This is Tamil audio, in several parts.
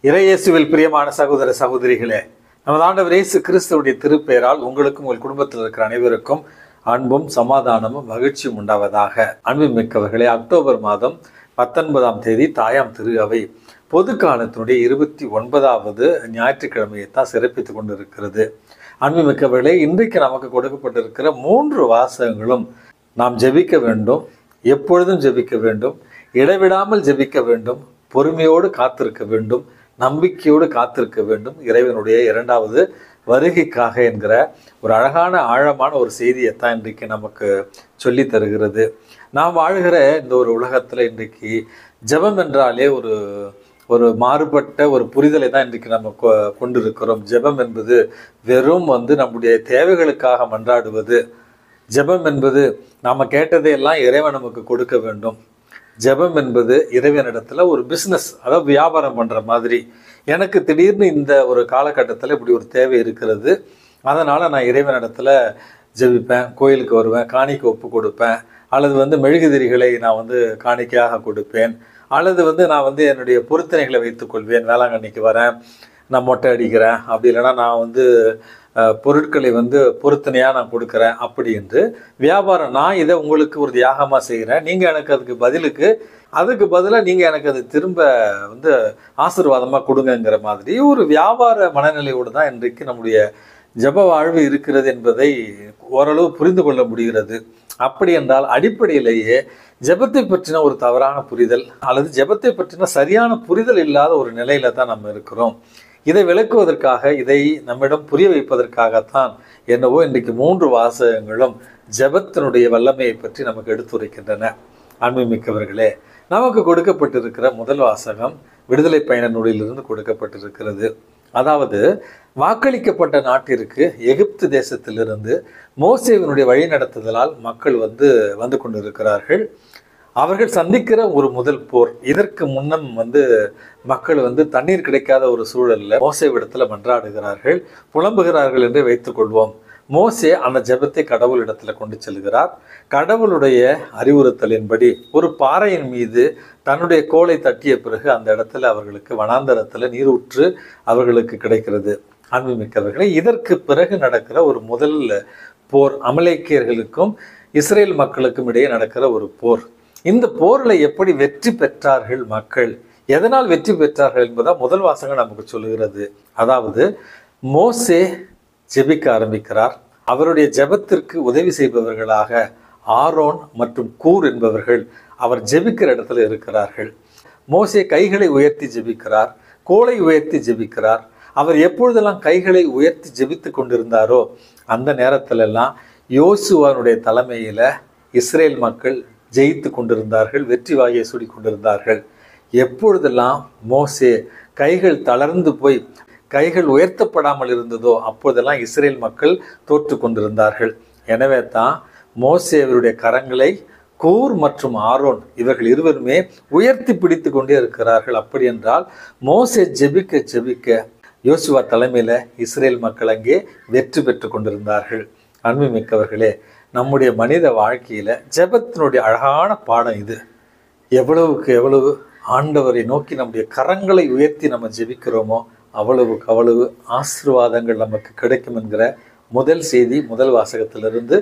இறையேசுவில் பிரியமான சகோதர சகோதரிகளே, நமது ஆண்டவர் இயேசு கிறிஸ்துவுடைய திருப்பெயரால் உங்களுக்கும் உங்கள் குடும்பத்தில் இருக்கிற அனைவருக்கும் அன்பும் சமாதானமும் மகிழ்ச்சியும் உண்டாவதாக. அன்பு மிக்கவர்களே, அக்டோபர் மாதம் 19ஆம் தேதி தாயாம் திரு அவை பொது காலத்தினுடைய 29வது ஞாயிற்றுக்கிழமையை தான் சிறப்பித்துக் கொண்டிருக்கிறது. அன்பு மிக்கவர்களே, இன்றைக்கு நமக்கு கொடுக்கப்பட்டிருக்கிற 3 வாசகங்களும் நாம் ஜெபிக்க வேண்டும், எப்பொழுதும் ஜெபிக்க வேண்டும், இடைவிடாமல் ஜெபிக்க வேண்டும், பொறுமையோடு காத்திருக்க வேண்டும், நம்பிக்கையோடு காத்திருக்க வேண்டும், இறைவனுடைய 2வது வருகைக்காக என்கிற ஒரு அழகான ஆழமான ஒரு செய்தியைத்தான் இன்றைக்கு நமக்கு சொல்லி தருகிறது. நாம் வாழ்கிற இந்த ஒரு உலகத்தில் இன்றைக்கு ஜெபம் என்றாலே ஒரு மாறுபட்ட ஒரு புரிதலை தான் இன்றைக்கு நம்ம கொண்டிருக்கிறோம். ஜெபம் என்பது வெறும் நம்முடைய தேவைகளுக்காக மன்றாடுவது. ஜெபம் என்பது நாம் கேட்டதையெல்லாம் இறைவன் நமக்கு கொடுக்க வேண்டும். ஜெபம் என்பது இறைவனிடத்துல ஒரு பிஸ்னஸ், அதாவது வியாபாரம் பண்ணுற மாதிரி. எனக்கு திடீர்னு இந்த ஒரு காலகட்டத்தில் இப்படி ஒரு தேவை இருக்கிறது, அதனால் நான் இறைவனிடத்துல ஜெபிப்பேன், கோயிலுக்கு வருவேன், காணிக்கை ஒப்பு கொடுப்பேன், அல்லது மெழுகுதிரிகளை நான் காணிக்கையாக கொடுப்பேன், அல்லது நான் என்னுடைய பொருத்தனைகளை வைத்துக்கொள்வேன். வேளாங்கண்ணிக்கு வரேன், நான் மொட்டை அடிக்கிறேன், அப்படி இல்லைன்னா நான் பொருட்களை பொருத்தனையாக நான் கொடுக்குறேன். அப்படி என்று வியாபாரம், நான் இதை உங்களுக்கு ஒரு தியாகமாக செய்கிறேன், நீங்கள் எனக்கு அதுக்கு பதிலாக நீங்கள் எனக்கு அது திரும்ப ஆசீர்வாதமாக கொடுங்கங்கிற மாதிரி ஒரு வியாபார மனநிலையோடு தான் இன்றைக்கு நம்முடைய ஜெப வாழ்வு இருக்கிறது என்பதை ஓரளவு புரிந்து கொள்ள முடிகிறது. அப்படி என்றால் அடிப்படையிலேயே ஜெபத்தை பற்றின ஒரு தவறான புரிதல் அல்லது ஜெபத்தை பற்றின சரியான புரிதல் இல்லாத ஒரு நிலையில தான் நம்ம இருக்கிறோம். இதை விளக்குவதற்காக, இதை நம்மிடம் புரிய வைப்பதற்காகத்தான் என்னவோ இன்றைக்கு 3 வாசகங்களும் ஜெபத்தினுடைய வல்லமையை பற்றி நமக்கு எடுத்துரைக்கின்றன. அன்புமிக்கவர்களே, நமக்கு கொடுக்கப்பட்டிருக்கிற முதல் வாசகம் விடுதலை பயண நூலிலிருந்து கொடுக்கப்பட்டிருக்கிறது. அதாவது, வாக்களிக்கப்பட்ட நாட்டிற்கு எகிப்து தேசத்திலிருந்து மோசேவினுடைய வழி நடத்துதலால் மக்கள் வந்து கொண்டிருக்கிறார்கள். அவர்கள் சந்திக்கிற ஒரு முதல் போர். இதற்கு முன்னம் மக்கள் தண்ணீர் கிடைக்காத ஒரு சூழல்ல மோசேவிடத்துல மன்றாடுகிறார்கள், புலம்புகிறார்கள் என்று வைத்துக் கொள்வோம். மோசே அந்த ஜெபத்தை கடவுளிடத்துல கொண்டு செல்கிறார். கடவுளுடைய அறிவுறுத்தலின்படி ஒரு பாறையின் மீது தன்னுடைய கோலை தட்டிய பிறகு அந்த இடத்துல அவர்களுக்கு வனாந்தரத்துல நீரூற்று அவர்களுக்கு கிடைக்கிறது. அன்புமிக்கவர்களே, இதற்கு பிறகு நடக்கிற ஒரு முதல் போர் அமலேக்கியர்களுக்கும் இஸ்ரேல் மக்களுக்கும் இடையே நடக்கிற ஒரு போர். இந்த போரில் எப்படி வெற்றி பெற்றார்கள் மக்கள், எதனால் வெற்றி பெற்றார்கள் என்பதா முதல் வாசகம் நமக்கு சொல்லுகிறது. அதாவது, மோசே ஜெபிக்க ஆரம்பிக்கிறார். அவருடைய ஜெபத்திற்கு உதவி செய்பவர்களாக ஆரோன் மற்றும் கூர் என்பவர்கள் அவர் ஜெபிக்கிற இடத்துல இருக்கிறார்கள். மோசே கைகளை உயர்த்தி ஜெபிக்கிறார், கோலை உயர்த்தி ஜெபிக்கிறார். அவர் எப்பொழுதெல்லாம் கைகளை உயர்த்தி ஜெபித்து கொண்டிருந்தாரோ அந்த நேரத்திலெல்லாம் யோசுவானுடைய தலைமையில இஸ்ரேல் மக்கள் ஜெயித்து கொண்டிருந்தார்கள், வெற்றி வாகையை சூடி கொண்டிருந்தார்கள். எப்பொழுதெல்லாம் மோசே கைகள் தளர்ந்து போய் கைகள் உயர்த்தப்படாமல் இருந்ததோ அப்போதெல்லாம் இஸ்ரேல் மக்கள் தோற்று கொண்டிருந்தார்கள். எனவே தான் மோசே அவருடைய கரங்களை கூர் மற்றும் ஆரோன் இவர்கள் இருவருமே உயர்த்தி பிடித்து கொண்டே இருக்கிறார்கள். அப்படி என்றால் மோசே ஜெபிக்க ஜெபிக்க யோசுவா தலைமையில இஸ்ரேல் மக்கள் அங்கே வெற்றி பெற்று கொண்டிருந்தார்கள். அன்புமிக்கவர்களே, நம்முடைய மனித வாழ்க்கையில ஜெபத்தினுடைய அழகான பாடம் இது. எவ்வளவுக்கு எவ்வளவு ஆண்டவரை நோக்கி நம்முடைய கரங்களை உயர்த்தி நம்ம ஜெபிக்கிறோமோ அவ்வளவுக்கு அவ்வளவு ஆசீர்வாதங்கள் நமக்கு கிடைக்கும் என்கிற முதல் செய்தி முதல் வாசகத்திலிருந்து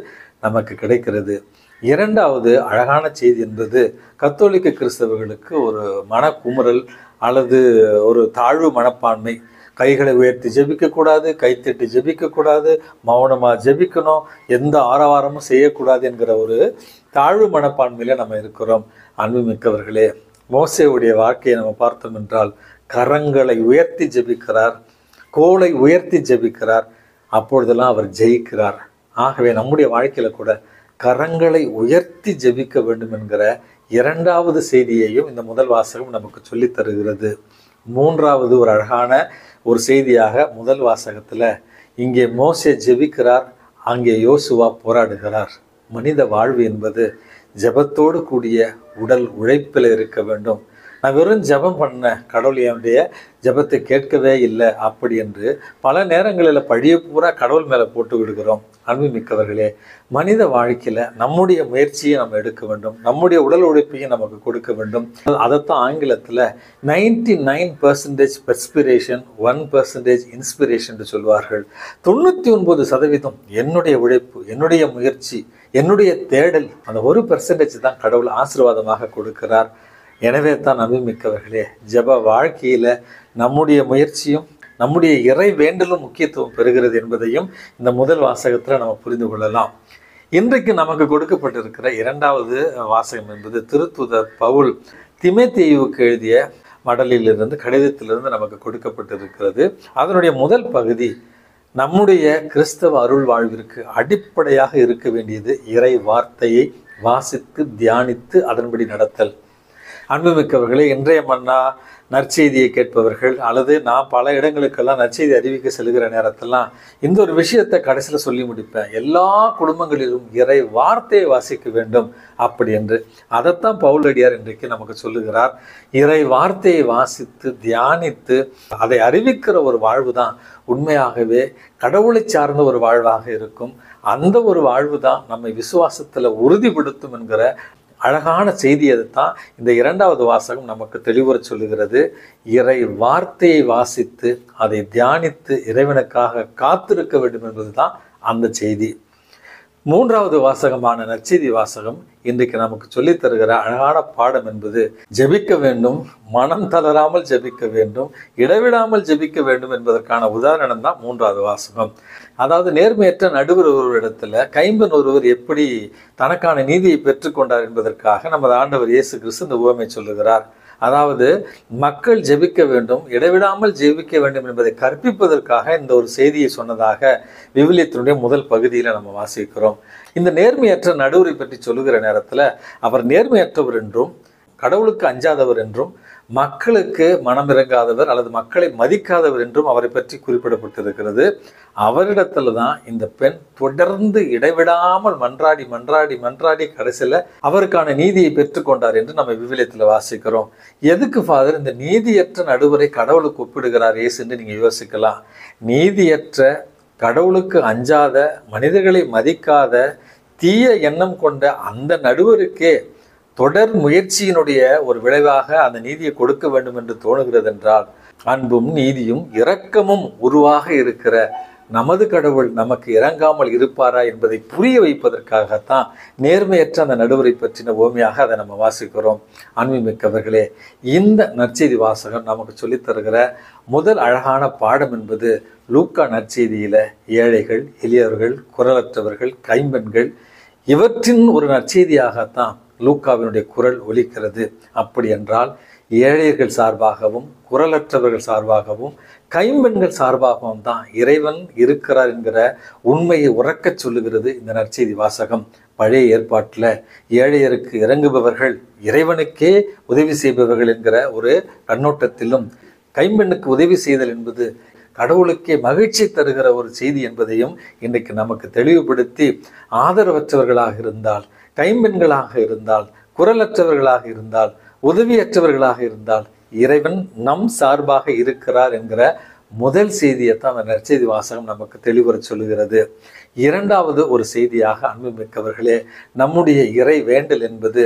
நமக்கு கிடைக்கிறது. 2வது அழகான செய்தி என்பது கத்தோலிக்க கிறிஸ்தவர்களுக்கு ஒரு மனக்குமுறல் அல்லது ஒரு தாழ்வு மனப்பான்மை. கைகளை உயர்த்தி ஜெபிக்கக்கூடாது, கைத்தட்டி ஜெபிக்கக்கூடாது, மௌனமாக ஜெபிக்கணும், எந்த ஆரவாரமும் செய்யக்கூடாது என்கிற ஒரு தாழ்வு மனப்பான்மையில நம்ம இருக்கிறோம். அன்புமிக்கவர்களே, மோசேவுடைய வாழ்க்கையை நம்ம பார்த்தோம் என்றால் கரங்களை உயர்த்தி ஜெபிக்கிறார், கோலை உயர்த்தி ஜெபிக்கிறார், அப்பொழுதெல்லாம் அவர் ஜெயிக்கிறார். ஆகவே நம்முடைய வாழ்க்கையில கூட கரங்களை உயர்த்தி ஜெபிக்க வேண்டும் என்கிற 2வது செய்தியையும் இந்த முதல் வாசகம் நமக்கு சொல்லி தருகிறது. 3வது ஒரு அழகான ஒரு செய்தியாக முதல் வாசகத்துல இங்கே மோசே ஜெபிக்கிறார், அங்கே யோசுவா போராடுகிறார். மனித வாழ்வு என்பது ஜெபத்தோடு கூடிய உடல் உழைப்பில் இருக்க வேண்டும். நான் வெறும் ஜெபம் பண்ண, கடவுள் என்னுடைய ஜெபத்தை கேட்கவே இல்லை அப்படி என்று பல நேரங்களில் பழிய பூரா கடவுள் மேலே போட்டு விடுகிறோம். அன்புமிக்கவர்களே, மனித வாழ்க்கையில் நம்முடைய முயற்சியை நம்ம எடுக்க வேண்டும், நம்முடைய உடல் உழைப்பையும் நமக்கு கொடுக்க வேண்டும். அதைத்தான் ஆங்கிலத்தில் 99% பெர்ஸ்பிரேஷன் 1% இன்ஸ்பிரேஷன் என்று சொல்வார்கள். 99% என்னுடைய உழைப்பு, என்னுடைய முயற்சி, என்னுடைய தேடல், அந்த 1% தான் கடவுள் ஆசீர்வாதமாக கொடுக்கிறார். எனவே தான் அன்புமிக்கவர்களே, ஜெப வாழ்க்கையில் நம்முடைய முயற்சியும் நம்முடைய இறை வேண்டலும் முக்கியத்துவம் பெறுகிறது என்பதையும் இந்த முதல் வாசகத்தில் நம்ம புரிந்து கொள்ளலாம். இன்றைக்கு நமக்கு கொடுக்கப்பட்டிருக்கிற இரண்டாவது வாசகம் என்பது திருத்தூதர் பவுல் தீமோத்தேயுவுக்கு எழுதிய மடலிலிருந்து, கடிதத்திலிருந்து நமக்கு கொடுக்கப்பட்டிருக்கிறது. அதனுடைய முதல் பகுதி நம்முடைய கிறிஸ்தவ அருள் வாழ்விற்கு அடிப்படையாக இருக்க வேண்டியது இறை வார்த்தையை வாசித்து தியானித்து அதன்படி நடத்தல். அன்புமிக்கவர்களே, இன்றைய மன்னா நற்செய்தியை கேட்பவர்கள் அல்லது நான் பல இடங்களுக்கெல்லாம் நற்செய்தி அறிவிக்க செல்கிற நேரத்தெல்லாம் இந்த ஒரு விஷயத்தை கடைசியில் சொல்லி முடிப்பேன், எல்லா குடும்பங்களிலும் இறை வார்த்தையை வாசிக்க வேண்டும் அப்படி என்று. அதைத்தான் பவுலடியார் இன்றைக்கு நமக்கு சொல்லுகிறார். இறை வார்த்தையை வாசித்து தியானித்து அதை அறிவிக்கிற ஒரு வாழ்வு தான் உண்மையாகவே கடவுளை சார்ந்த ஒரு வாழ்வாக இருக்கும். அந்த ஒரு வாழ்வு தான் நம்மை விசுவாசத்தில் உறுதிப்படுத்தும் என்கிற அழகான செய்தியை தான் இந்த இரண்டாவது வாசகம் நமக்கு தெளிவுற சொல்லுகிறது. இறை வார்த்தையை வாசித்து அதை தியானித்து இறைவனுக்காக காத்திருக்க வேண்டும் என்பது தான் அந்த செய்தி. மூன்றாவது வாசகமான நற்செய்தி வாசகம் இன்றைக்கு நமக்கு சொல்லித் தருகிற அழகான பாடம் என்பது ஜெபிக்க வேண்டும், மனம் தளராமல் ஜெபிக்க வேண்டும், இடைவிடாமல் ஜெபிக்க வேண்டும் என்பதற்கான உதாரணம் தான் மூன்றாவது வாசகம். அதாவது நேர்மையற்ற நடுவர் ஒருவரிடத்துல கைம்பெண் ஒருவர் எப்படி தனக்கான நீதியை பெற்றுக்கொண்டார் என்பதற்காக நமது ஆண்டவர் இயேசு கிறிஸ்து இந்த உவமை சொல்லுகிறார். அதாவது மக்கள் ஜெபிக்க வேண்டும், இடைவிடாமல் ஜெபிக்க வேண்டும் என்பதை கற்பிப்பதற்காக இந்த ஒரு செய்தியை சொன்னதாக விவிலியத்தினுடைய முதல் பகுதியில் நம்ம வாசிக்கிறோம். இந்த நேர்மையற்ற நடுவரை பற்றி சொல்லுகிற நேரத்தில் அவர் நேர்மையற்றவர் என்றும் கடவுளுக்கு அஞ்சாதவர் என்றும் மக்களுக்கு மனமிறங்காதவர் அல்லது மக்களை மதிக்காதவர் என்றும் அவரை பற்றி குறிப்பிடப்பட்டிருக்கிறது. அவரிடத்துல தான் இந்த பெண் தொடர்ந்து இடைவிடாமல் மன்றாடி மன்றாடி மன்றாடி கடைசியில் அவருக்கான நீதியை பெற்றுக்கொண்டார் என்று நம்ம விவிலியத்தில் வாசிக்கிறோம். எதுக்கு ஃபாதர் இந்த நீதியற்ற நடுவரை கடவுளுக்கு ஒப்பிடுகிறார் இயேசு என்று நீங்கள் யோசிக்கலாம். நீதியற்ற, கடவுளுக்கு அஞ்சாத, மனிதர்களை மதிக்காத, தீய எண்ணம் கொண்ட அந்த நடுவருக்கே தொடர் முயற்சியினுடைய ஒரு விளைவாக அந்த நீதியை கொடுக்க வேண்டும் என்று தோணுகிறது என்றால், அன்பும் நீதியும் இரக்கமும் உருவாக இருக்கிற நமது கடவுள் நமக்கு இறங்காமல் இருப்பாரா என்பதை புரிய வைப்பதற்காகத்தான் நேர்மையற்ற அந்த நடுவரை பற்றின ஓமையாக அதை நம்ம வாசிக்கிறோம். அன்புமிக்கவர்களே, இந்த நற்செய்தி வாசகம் நமக்கு சொல்லித்தருகிற முதல் அழகான பாடம் என்பது லூக்கா நற்செய்தியில ஏழைகள், எளியவர்கள், குரலற்றவர்கள், கைம்பெண்கள் இவற்றின் ஒரு நற்செய்தியாகத்தான் லூக்காவினுடைய குரல் ஒலிக்கிறது. அப்படி என்றால் ஏழையர்கள் சார்பாகவும் குரலற்றவர்கள் சார்பாகவும் கைம்பெண்கள் சார்பாகவும் தான் இறைவன் இருக்கிறார் என்கிற உண்மையை உறக்கச் சொல்லுகிறது இந்த நற்செய்தி வாசகம். பழைய ஏற்பாட்டில் ஏழையருக்கு இறங்குபவர்கள் இறைவனுக்கே உதவி செய்பவர்கள் என்கிற ஒரு கண்ணோட்டத்திலும், கைம்பெண்ணுக்கு உதவி செய்தல் என்பது கடவுளுக்கே மகிழ்ச்சி தருகிற ஒரு செய்தி என்பதையும் இன்றைக்கு நமக்கு தெளிவுபடுத்தி, ஆதரவற்றவர்களாக இருந்தால், கைம்பெண்களாக இருந்தால், குரலற்றவர்களாக இருந்தால், உதவியற்றவர்களாக இருந்தால் இறைவன் நம் சார்பாக இருக்கிறார் என்கிற முதல் செய்தியைத்தான் அந்த நற்செய்தி வாசகம் நமக்கு தெளிவுற சொல்லுகிறது. இரண்டாவது ஒரு செய்தியாக அன்புமிக்கவர்களே, நம்முடைய இறை வேண்டல் என்பது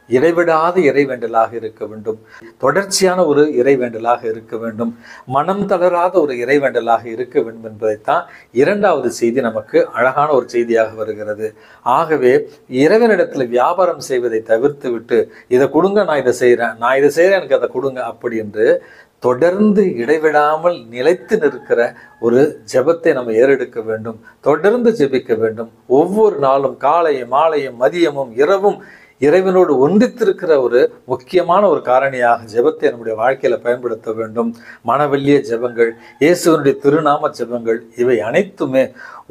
இடைவிடாத இறைவேண்டலாக இருக்க வேண்டும், தொடர்ச்சியான ஒரு இறைவேண்டலாக இருக்க வேண்டும், மனம் தளராத ஒரு இறைவேண்டலாக இருக்க வேண்டும் என்பதைத்தான் இரண்டாவது செய்தி நமக்கு அழகான ஒரு செய்தியாக வருகிறது. ஆகவே இறைவனிடத்தில் வியாபாரம் செய்வதை தவிர்த்து விட்டு இதை கொடுங்க, நான் இதை செய்கிறேன், நான் இதை செய்கிறேன், எனக்கு அதை கொடுங்க அப்படி என்று தொடர்ந்து இடைவிடாமல் நிலைத்து நிற்கிற ஒரு ஜெபத்தை நம்ம ஏறெடுக்க வேண்டும். தொடர்ந்து ஜெபிக்க வேண்டும். ஒவ்வொரு நாளும் காலையும் மாலையும் மதியமும் இரவும் இறைவனோடு ஒன்றித்திருக்கிற ஒரு முக்கியமான ஒரு காரணியாக ஜெபத்தை நம்முடைய வாழ்க்கையில பயன்படுத்த வேண்டும். மனவெல்லிய ஜெபங்கள், இயேசுவனுடைய திருநாம ஜெபங்கள், இவை அனைத்துமே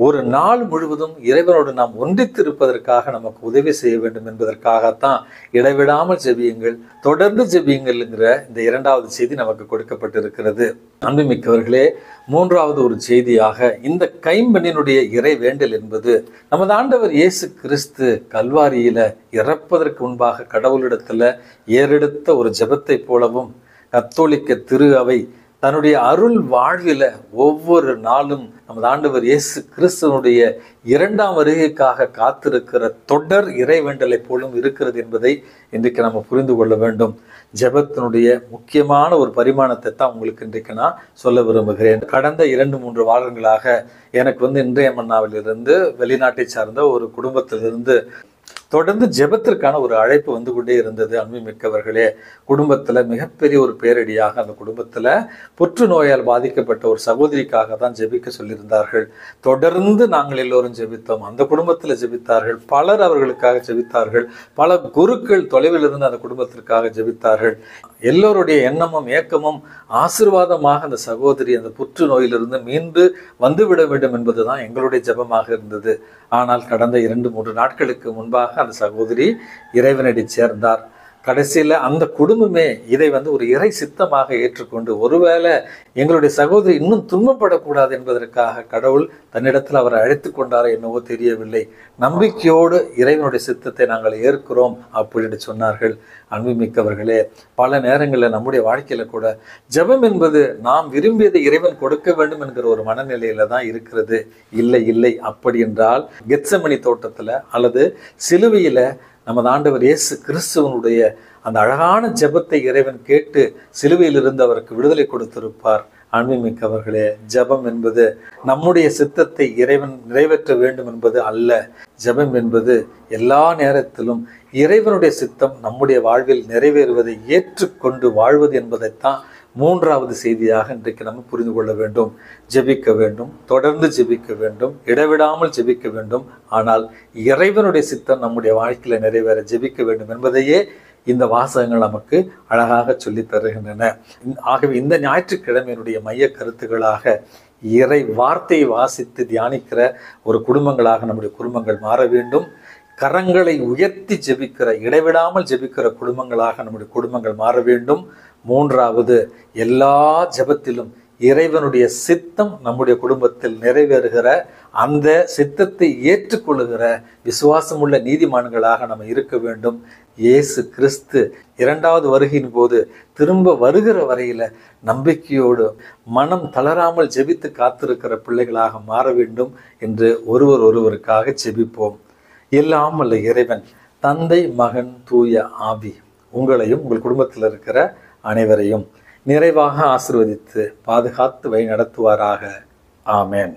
ஒரு நாள் முழுவதும் இறைவனோடு நாம் ஒன்றித்திருப்பதற்காக நமக்கு உதவி செய்ய வேண்டும் என்பதற்காகத்தான் இடைவிடாமல் ஜெபியுங்கள், தொடர்ந்து ஜெபியுங்கள் என்கிற இந்த இரண்டாவது செய்தி நமக்கு கொடுக்கப்பட்டிருக்கிறது. அன்புமிக்கவர்களே, மூன்றாவது ஒரு செய்தியாக இந்த கைம்பெண்ணினுடைய இறை வேண்டல் என்பது நமது ஆண்டவர் இயேசு கிறிஸ்து கல்வாரியில இறப்ப ஜெபிப்பதற்கு முன்பாக கடவுளிடத்துல ஏறெடுத்த ஒரு ஜெபத்தை போலவும் கத்தோலிக்க திரு அவை தன்னுடைய அருள் வாழ்வில ஒவ்வொரு நாளும் நமது ஆண்டவர் இயேசு கிறிஸ்துவனுடைய 2ஆம் வருகைக்காக காத்திருக்கிற தொடர் இறைவேண்டலை போலும் இருக்கிறது என்பதை இன்றைக்கு நம்ம புரிந்து கொள்ள வேண்டும். ஜெபத்தினுடைய முக்கியமான ஒரு பரிமாணத்தை தான் உங்களுக்கு இன்றைக்கு நான் சொல்ல விரும்புகிறேன். கடந்த 2-3 வாரங்களாக எனக்கு இன்றைய மன்னாவிலிருந்து வெளிநாட்டை சார்ந்த ஒரு குடும்பத்திலிருந்து தொடர்ந்து ஜெபத்திற்கான ஒரு அழைப்பு வந்து கொண்டே இருந்தது. அன்புமிக்கவர்களே, குடும்பத்துல மிகப்பெரிய ஒரு பேரடியாக அந்த குடும்பத்துல புற்றுநோயால் பாதிக்கப்பட்ட ஒரு சகோதரிக்காக தான் ஜெபிக்க சொல்லியிருந்தார்கள். தொடர்ந்து நாங்கள் எல்லோரும் ஜெபித்தோம். அந்த குடும்பத்துல ஜெபித்தார்கள், பலர் அவர்களுக்காக ஜெபித்தார்கள், பல குருக்கள் தொலைவில் இருந்து அந்த குடும்பத்திற்காக ஜெபித்தார்கள். எல்லோருடைய எண்ணமும் ஏக்கமும் ஆசீர்வாதமாக அந்த சகோதரி அந்த புற்றுநோயிலிருந்து மீண்டு வந்துவிட வேண்டும் என்பதுதான் எங்களுடைய ஜெபமாக இருந்தது. ஆனால் கடந்த 2-3 நாட்களுக்கு முன்பாக அந்த சகோதரி இறைவனடி சேர்ந்தார். கடைசியில அந்த குடும்பமே இதை ஒரு இறை சித்தமாக ஏற்றுக்கொண்டு, ஒருவேளை எங்களுடைய சகோதரி இன்னும் துன்பப்படக்கூடாது என்பதற்காக கடவுள் தன்னிடத்தில் அவரை அழைத்து கொண்டாரோ என்னவோ தெரியவில்லை, நம்பிக்கையோடு இறைவனுடைய சித்தத்தை நாங்கள் ஏற்கிறோம் அப்படின்னு சொன்னார்கள். அன்புமிக்கவர்களே, பல நேரங்களில் நம்முடைய வாழ்க்கையில கூட ஜெபம் என்பது நாம் விரும்பியதை இறைவன் கொடுக்க வேண்டும் என்கிற ஒரு மனநிலையில தான் இருக்கிறது. இல்லை அப்படி என்றால் கெத்செமனி தோட்டத்துல அல்லது சிலுவையில நமது ஆண்டவர் இயேசு கிறிஸ்துவனுடைய அந்த அழகான ஜெபத்தை இறைவன் கேட்டு சிலுவையிலிருந்து அவருக்கு விடுதலை கொடுத்திருப்பார். அன்புமிக்கவர்களே, ஜெபம் என்பது நம்முடைய சித்தத்தை இறைவன் நிறைவேற்ற வேண்டும் என்பது அல்ல. ஜெபம் என்பது எல்லா நேரத்திலும் இறைவனுடைய சித்தம் நம்முடைய வாழ்வில் நிறைவேறுவதை ஏற்றுக்கொண்டு வாழ்வது என்பதைத்தான் 3வது செய்தியாக இன்றைக்கு நம்ம புரிந்து கொள்ள வேண்டும். ஜெபிக்க வேண்டும், தொடர்ந்து ஜெபிக்க வேண்டும், இடைவிடாமல் ஜெபிக்க வேண்டும். ஆனால் இறைவனுடைய சித்தம் நம்முடைய வாழ்க்கையில நிறைவேற ஜெபிக்க வேண்டும் என்பதையே இந்த வாசகங்கள் நமக்கு அழகாக சொல்லி தருகின்றன. ஆகவே இந்த ஞாயிற்றுக்கிழமையினுடைய மைய கருத்துக்களாக இறை வார்த்தையை வாசித்து தியானிக்கிற ஒரு குடும்பங்களாக நம்முடைய குடும்பங்கள் மாற வேண்டும். கரங்களை உயர்த்தி ஜெபிக்கிற, இடைவிடாமல் ஜெபிக்கிற குடும்பங்களாக நம்முடைய குடும்பங்கள் மாற வேண்டும். 3வது, எல்லா ஜெபத்திலும் இறைவனுடைய சித்தம் நம்முடைய குடும்பத்தில் நிறைவேறுகிற, அந்த சித்தத்தை ஏற்றுக்கொள்ளுகிற விசுவாசமுள்ள நீதிமான்களாக நம்ம இருக்க வேண்டும். இயேசு கிறிஸ்து 2வது வருகையின் போது திரும்ப வருகிற வரையில நம்பிக்கையோடு மனம் தளராமல் ஜெபித்து காத்திருக்கிற பிள்ளைகளாக மாற வேண்டும் என்று ஒருவருக்காக ஜெபிப்போம். எல்லாம் வல்ல இறைவன் தந்தை, மகன், தூய ஆவி உங்களையும் உங்கள் குடும்பத்தில் இருக்கிற அனைவரையும் நிறைவாக ஆசீர்வதித்து பாதுகாத்து வழி நடத்துவாராக. ஆமேன்.